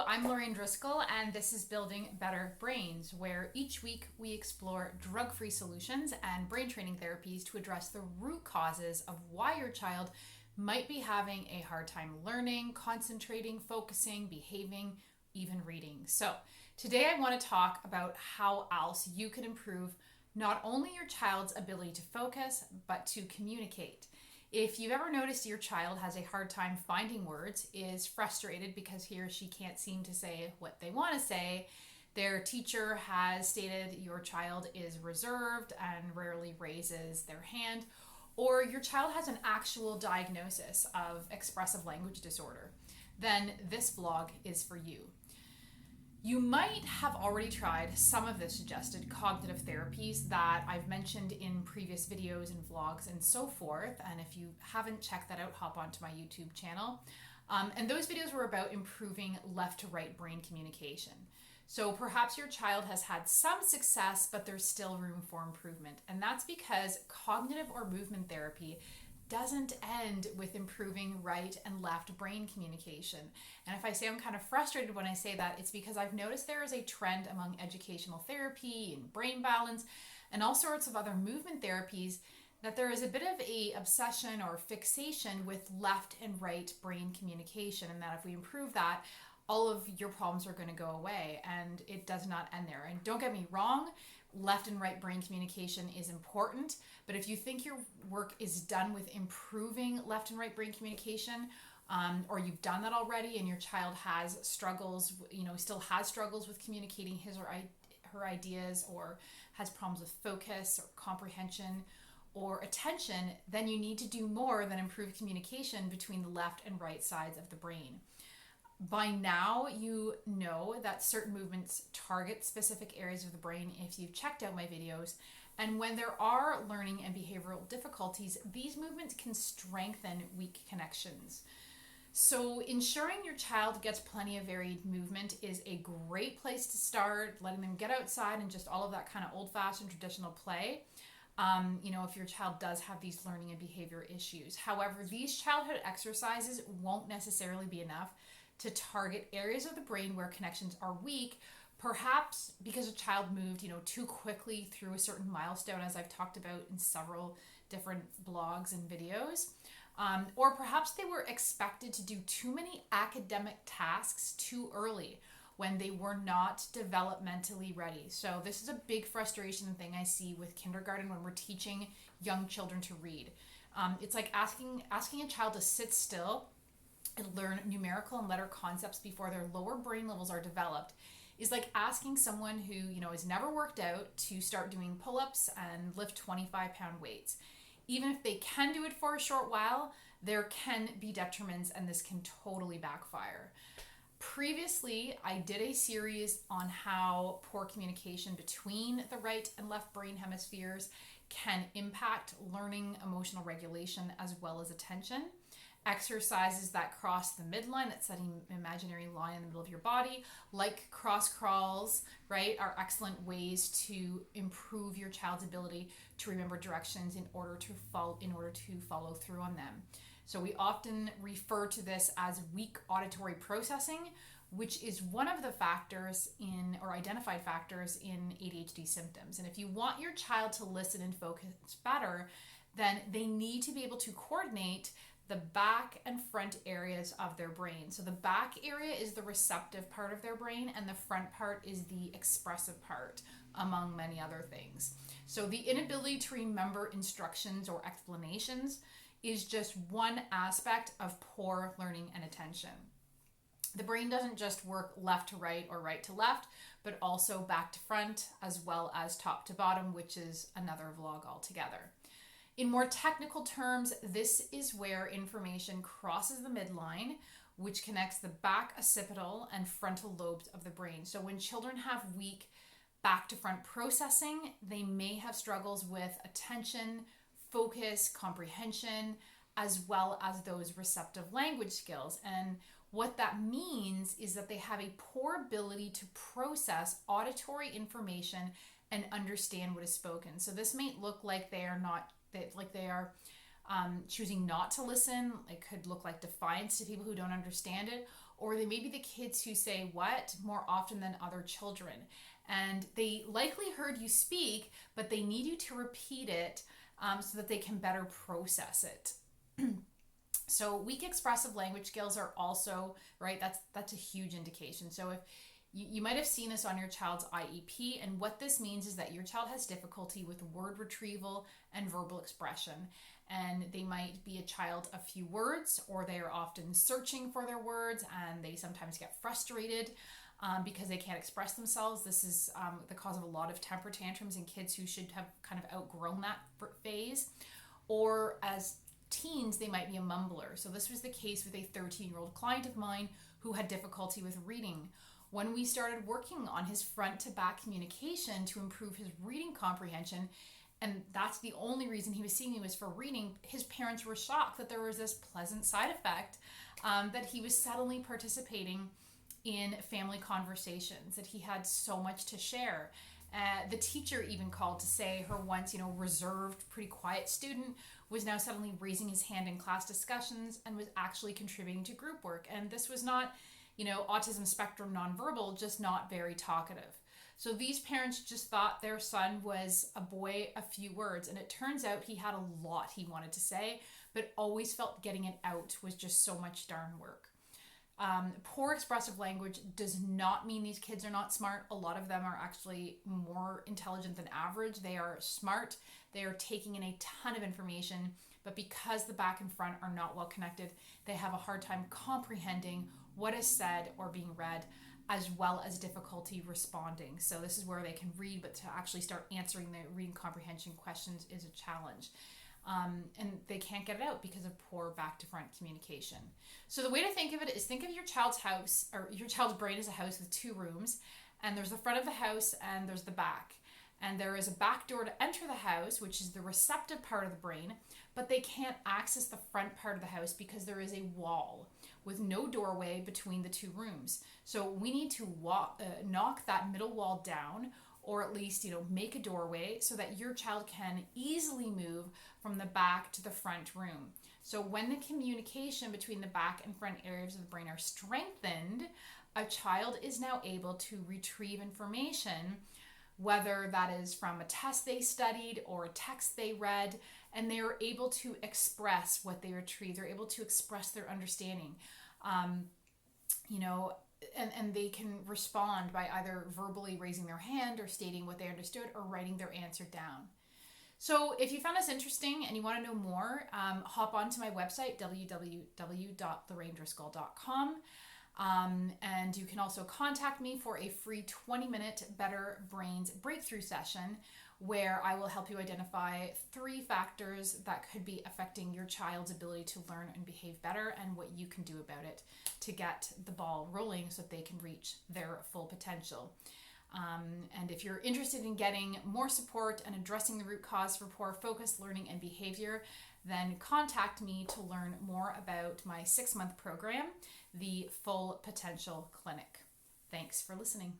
I'm Lorraine Driscoll, and this is Building Better Brains, where each week we explore drug-free solutions and brain training therapies to address the root causes of why your child might be having a hard time learning, concentrating, focusing, behaving, even reading. So today I want to talk about how else you can improve not only your child's ability to focus, but to communicate. If you've ever noticed your child has a hard time finding words, is frustrated because he or she can't seem to say what they want to say, their teacher has stated your child is reserved and rarely raises their hand, or your child has an actual diagnosis of expressive language disorder, then this vlog is for you. You might have already tried some of the suggested cognitive therapies that I've mentioned in previous videos and vlogs and so forth. And if you haven't checked that out, hop onto my YouTube channel. And those videos were about improving left to right brain communication. So perhaps your child has had some success, but there's still room for improvement. And that's because cognitive or movement therapy doesn't end with improving right and left brain communication. And if I say I'm kind of frustrated when I say that, it's because I've noticed there is a trend among educational therapy and brain balance and all sorts of other movement therapies that there is a bit of a obsession or fixation with left and right brain communication, and that if we improve that, all of your problems are going to go away. And it does not end there. And don't get me wrong, left and right brain communication is important, but if you think your work is done with improving left and right brain communication, or you've done that already and your child has struggles, still has struggles with communicating his or her ideas, or has problems with focus or comprehension or attention, then you need to do more than improve communication between the left and right sides of the brain. By now, you know that certain movements target specific areas of the brain if you've checked out my videos. And when there are learning and behavioral difficulties, these movements can strengthen weak connections. So ensuring your child gets plenty of varied movement is a great place to start, letting them get outside and just all of that kind of old-fashioned traditional play. If your child does have these learning and behavior issues. However, these childhood exercises won't necessarily be enough to target areas of the brain where connections are weak, perhaps because a child moved, too quickly through a certain milestone, as I've talked about in several different blogs and videos. Or perhaps they were expected to do too many academic tasks too early when they were not developmentally ready. So this is a big frustration thing I see with kindergarten when we're teaching young children to read. It's like asking a child to sit still and learn numerical and letter concepts before their lower brain levels are developed is like asking someone who, has never worked out to start doing pull-ups and lift 25-pound weights. Even if they can do it for a short while, there can be detriments and this can totally backfire. Previously, I did a series on how poor communication between the right and left brain hemispheres can impact learning, emotional regulation, as well as attention. Exercises that cross the midline, that setting an imaginary line in the middle of your body, like cross crawls, right, are excellent ways to improve your child's ability to remember directions in order to follow through on them. So we often refer to this as weak auditory processing, which is one of the factors identified factors in ADHD symptoms. And if you want your child to listen and focus better, then they need to be able to coordinate the back and front areas of their brain. So the back area is the receptive part of their brain, and the front part is the expressive part, among many other things. So the inability to remember instructions or explanations is just one aspect of poor learning and attention. The brain doesn't just work left to right or right to left, but also back to front, as well as top to bottom, which is another vlog altogether. In more technical terms, this is where information crosses the midline, which connects the back occipital and frontal lobes of the brain. So when children have weak back to front processing, they may have struggles with attention, focus, comprehension, as well as those receptive language skills. And what that means is that they have a poor ability to process auditory information and understand what is spoken. So this may look like they are choosing not to listen. It could look like defiance to people who don't understand it, or they may be the kids who say what more often than other children. And they likely heard you speak, but they need you to repeat it so that they can better process it. So weak expressive language skills are also, right, that's a huge indication. So if you might have seen this on your child's IEP, and what this means is that your child has difficulty with word retrieval and verbal expression. And they might be a child of few words, or they are often searching for their words, and they sometimes get frustrated because they can't express themselves. This is the cause of a lot of temper tantrums in kids who should have kind of outgrown that phase. Or as teens, they might be a mumbler. So this was the case with a 13-year-old client of mine who had difficulty with reading. When we started working on his front to back communication to improve his reading comprehension, and that's the only reason he was seeing me was for reading, his parents were shocked that there was this pleasant side effect, that he was suddenly participating in family conversations, that he had so much to share. The teacher even called to say her once, reserved, pretty quiet student was now suddenly raising his hand in class discussions and was actually contributing to group work. And this was not, autism spectrum nonverbal, just not very talkative. So these parents just thought their son was a boy, a few words, and it turns out he had a lot he wanted to say, but always felt getting it out was just so much darn work. Poor expressive language does not mean these kids are not smart. A lot of them are actually more intelligent than average. They are smart. They are taking in a ton of information, but because the back and front are not well connected, they have a hard time comprehending what is said or being read, as well as difficulty responding. So this is where they can read, but to actually start answering the reading comprehension questions is a challenge. And they can't get it out because of poor back to front communication. So the way to think of it is, think of your child's house, or your child's brain as a house with two rooms, and there's the front of the house and there's the back. And there is a back door to enter the house, which is the receptive part of the brain, but they can't access the front part of the house because there is a wall with no doorway between the two rooms. So we need to knock that middle wall down, or at least, make a doorway so that your child can easily move from the back to the front room. So when the communication between the back and front areas of the brain are strengthened, a child is now able to retrieve information, whether that is from a test they studied or a text they read, and they are able to express what they retrieve. They're able to express their understanding. And they can respond by either verbally raising their hand or stating what they understood or writing their answer down. So if you found this interesting and you want to know more, hop onto my website, www.lorrainedriscoll.com. And you can also contact me for a free 20-minute Better Brains breakthrough session, where I will help you identify 3 factors that could be affecting your child's ability to learn and behave better, and what you can do about it to get the ball rolling so that they can reach their full potential. And if you're interested in getting more support and addressing the root cause for poor focus, learning, and behavior, then contact me to learn more about my 6-month program, the Full Potential Clinic. Thanks for listening.